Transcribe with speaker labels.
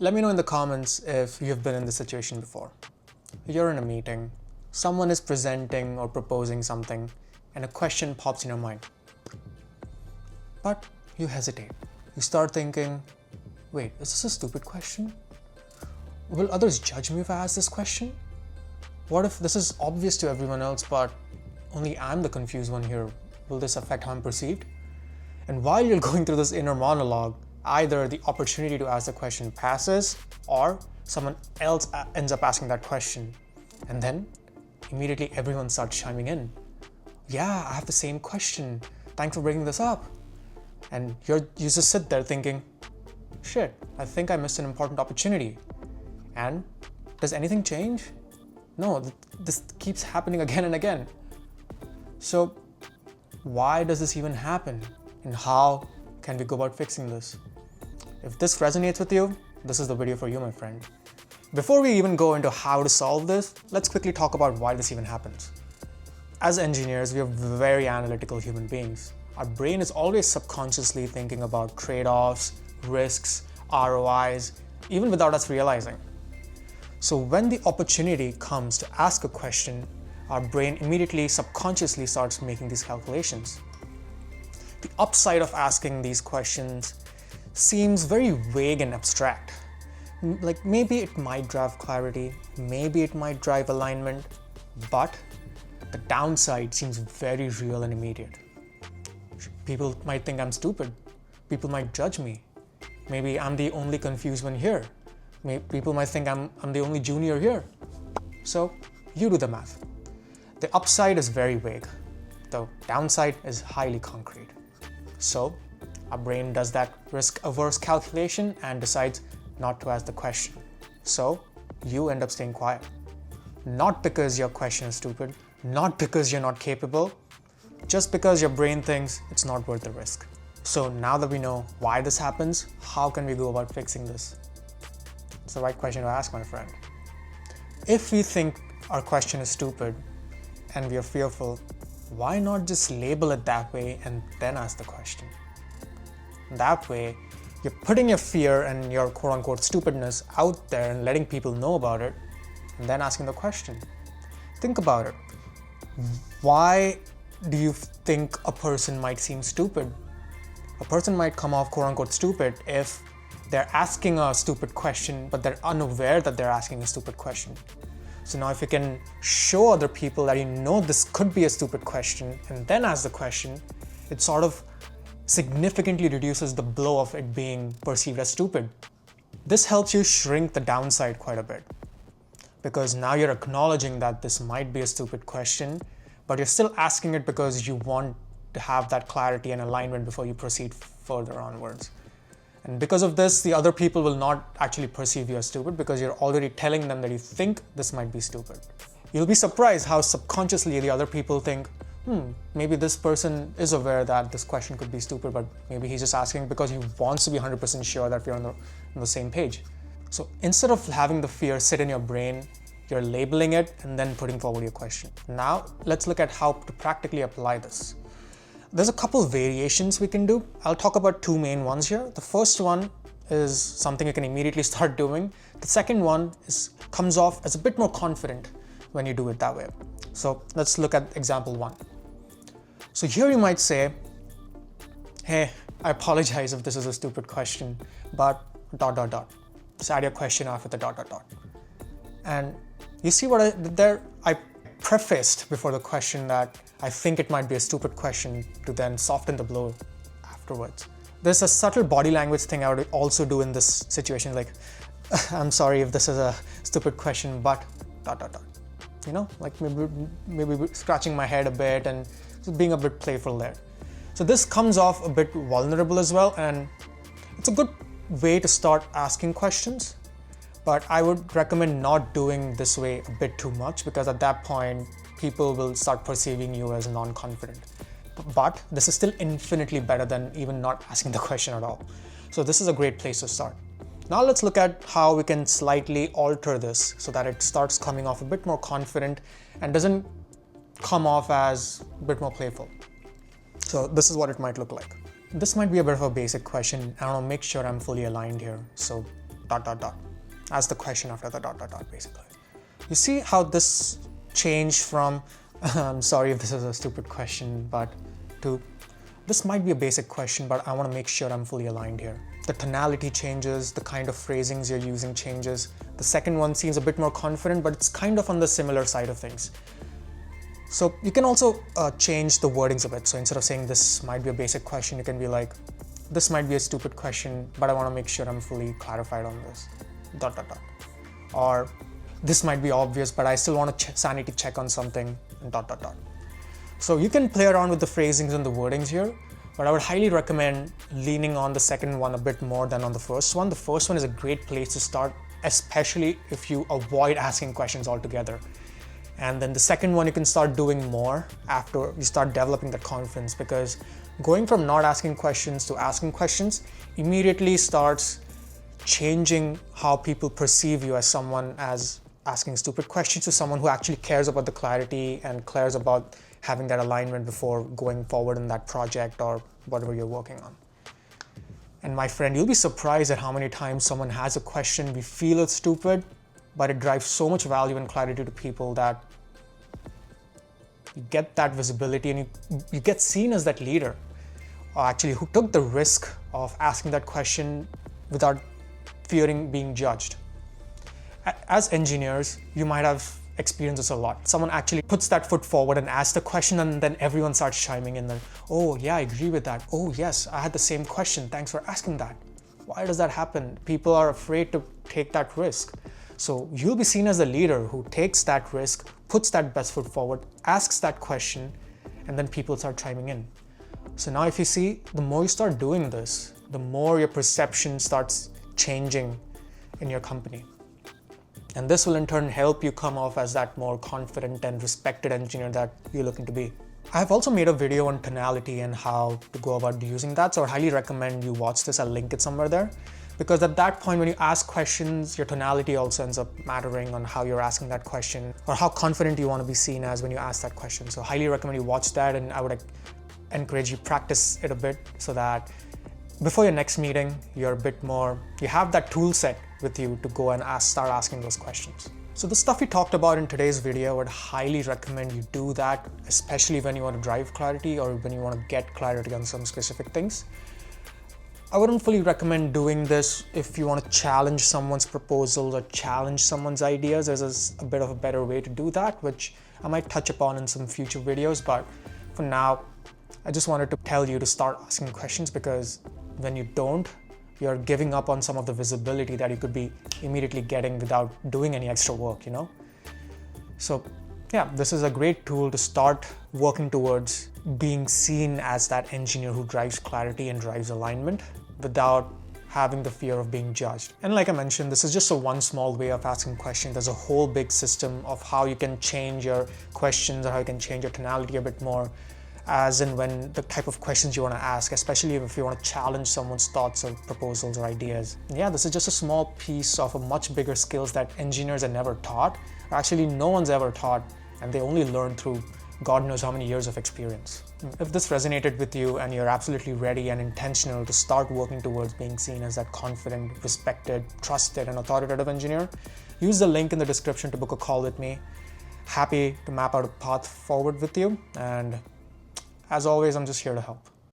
Speaker 1: Let me know in the comments if you've been in this situation before. You're in a meeting, someone is presenting or proposing something, and a question pops in your mind. But you hesitate. You start thinking, wait, is this a stupid question? Will others judge me if I ask this question? What if this is obvious to everyone else, but only I'm the confused one here? Will this affect how I'm perceived? And while you're going through this inner monologue, either the opportunity to ask the question passes, or someone else ends up asking that question. And then immediately everyone starts chiming in. Yeah, I have the same question. Thanks for bringing this up. And you just sit there thinking, shit, I think I missed an important opportunity. And does anything change? No, this keeps happening again and again. So why does this even happen? And how can we go about fixing this? If this resonates with you, this is the video for you, my friend. Before we even go into how to solve this, let's quickly talk about why this even happens. As engineers, we are very analytical human beings. Our brain is always subconsciously thinking about trade-offs, risks, ROIs, even without us realizing. So when the opportunity comes to ask a question, our brain immediately subconsciously starts making these calculations. The upside of asking these questions seems very vague and abstract. Like maybe it might drive clarity, maybe it might drive alignment, but the downside seems very real and immediate. People might think I'm stupid. People might judge me. Maybe I'm the only confused one here. People might think I'm the only junior here. So you do the math. The upside is very vague. The downside is highly concrete. So our brain does that risk-averse calculation and decides not to ask the question. So you end up staying quiet. Not because your question is stupid, not because you're not capable, just because your brain thinks it's not worth the risk. So now that we know why this happens, how can we go about fixing this? It's the right question to ask, my friend. If we think our question is stupid and we are fearful, why not just label it that way and then ask the question? That way, you're putting your fear and your quote-unquote stupidness out there and letting people know about it, and then asking the question. Think about it. Why do you think a person might seem stupid? A person might come off quote-unquote stupid if they're asking a stupid question, but they're unaware that they're asking a stupid question. So now if you can show other people that you know this could be a stupid question and then ask the question, it sort of significantly reduces the blow of it being perceived as stupid. This helps you shrink the downside quite a bit, because now you're acknowledging that this might be a stupid question, but you're still asking it because you want to have that clarity and alignment before you proceed further onwards. And because of this, the other people will not actually perceive you as stupid because you're already telling them that you think this might be stupid. You'll be surprised how subconsciously the other people think, maybe this person is aware that this question could be stupid, but maybe he's just asking because he wants to be 100% sure that we're on the same page. So instead of having the fear sit in your brain, you're labeling it and then putting forward your question. Now, let's look at how to practically apply this. There's a couple variations we can do. I'll talk about two main ones here. The first one is something you can immediately start doing. The second one comes off as a bit more confident when you do it that way. So let's look at example one. So here you might say, hey, I apologize if this is a stupid question, but ... Just add your question after the ... And you see what I did there? I prefaced before the question that I think it might be a stupid question to then soften the blow afterwards. There's a subtle body language thing I would also do in this situation, like, I'm sorry if this is a stupid question, but ... You know, like maybe scratching my head a bit and just being a bit playful there. So this comes off a bit vulnerable as well, and it's a good way to start asking questions. But I would recommend not doing this way a bit too much, because at that point, people will start perceiving you as non-confident. But this is still infinitely better than even not asking the question at all. So this is a great place to start. Now let's look at how we can slightly alter this so that it starts coming off a bit more confident and doesn't come off as a bit more playful. So this is what it might look like. This might be a bit of a basic question. I want to make sure I'm fully aligned here. So dot dot dot as the question after the dot dot dot basically. You see how this changed from I'm sorry if this is a stupid question, but to this might be a basic question, but I want to make sure I'm fully aligned here. The tonality changes, the kind of phrasings you're using changes. The second one seems a bit more confident, but it's kind of on the similar side of things. So you can also change the wordings a bit. So instead of saying this might be a basic question, you can be like, this might be a stupid question, but I want to make sure I'm fully clarified on this, dot dot dot. Or this might be obvious, but I still want to sanity check on something, dot dot dot. So you can play around with the phrasings and the wordings here, but I would highly recommend leaning on the second one a bit more than on the first one. The first one is a great place to start, especially if you avoid asking questions altogether. And then the second one you can start doing more after you start developing that confidence, because going from not asking questions to asking questions immediately starts changing how people perceive you as someone as asking stupid questions to someone who actually cares about the clarity and cares about having that alignment before going forward in that project or whatever you're working on. And my friend, you'll be surprised at how many times someone has a question, we feel it's stupid, but it drives so much value and clarity to people that you get that visibility and you get seen as that leader, or actually who took the risk of asking that question without fearing being judged. As engineers, you might have experienced this a lot. Someone actually puts that foot forward and asks the question, and then everyone starts chiming in. Oh yeah, I agree with that. Oh yes, I had the same question. Thanks for asking that. Why does that happen? People are afraid to take that risk. So you'll be seen as a leader who takes that risk, puts that best foot forward, asks that question, and then people start chiming in. So now if you see, the more you start doing this, the more your perception starts changing in your company. And this will in turn help you come off as that more confident and respected engineer that you're looking to be. I've also made a video on tonality and how to go about using that, so I highly recommend you watch this. I'll link it somewhere there. Because at that point, when you ask questions, your tonality also ends up mattering on how you're asking that question or how confident you want to be seen as when you ask that question. So I highly recommend you watch that, and I would encourage you practice it a bit so that before your next meeting, you have that tool set with you to go and start asking those questions. So the stuff we talked about in today's video, I would highly recommend you do that, especially when you want to drive clarity or when you want to get clarity on some specific things. I wouldn't fully recommend doing this if you want to challenge someone's proposals or challenge someone's ideas. There's a bit of a better way to do that, which I might touch upon in some future videos. But for now, I just wanted to tell you to start asking questions, because when you don't, you're giving up on some of the visibility that you could be immediately getting without doing any extra work, you know? So yeah, this is a great tool to start working towards being seen as that engineer who drives clarity and drives alignment without having the fear of being judged. And like I mentioned, this is just one small way of asking questions. There's a whole big system of how you can change your questions or how you can change your tonality a bit more as and when the type of questions you want to ask, especially if you want to challenge someone's thoughts or proposals or ideas. And yeah, this is just a small piece of a much bigger skills that engineers are never taught, or actually no one's ever taught, and they only learn through God knows how many years of experience. If this resonated with you and you're absolutely ready and intentional to start working towards being seen as that confident, respected, trusted, and authoritative engineer, use the link in the description to book a call with me. Happy to map out a path forward with you, and as always, I'm just here to help.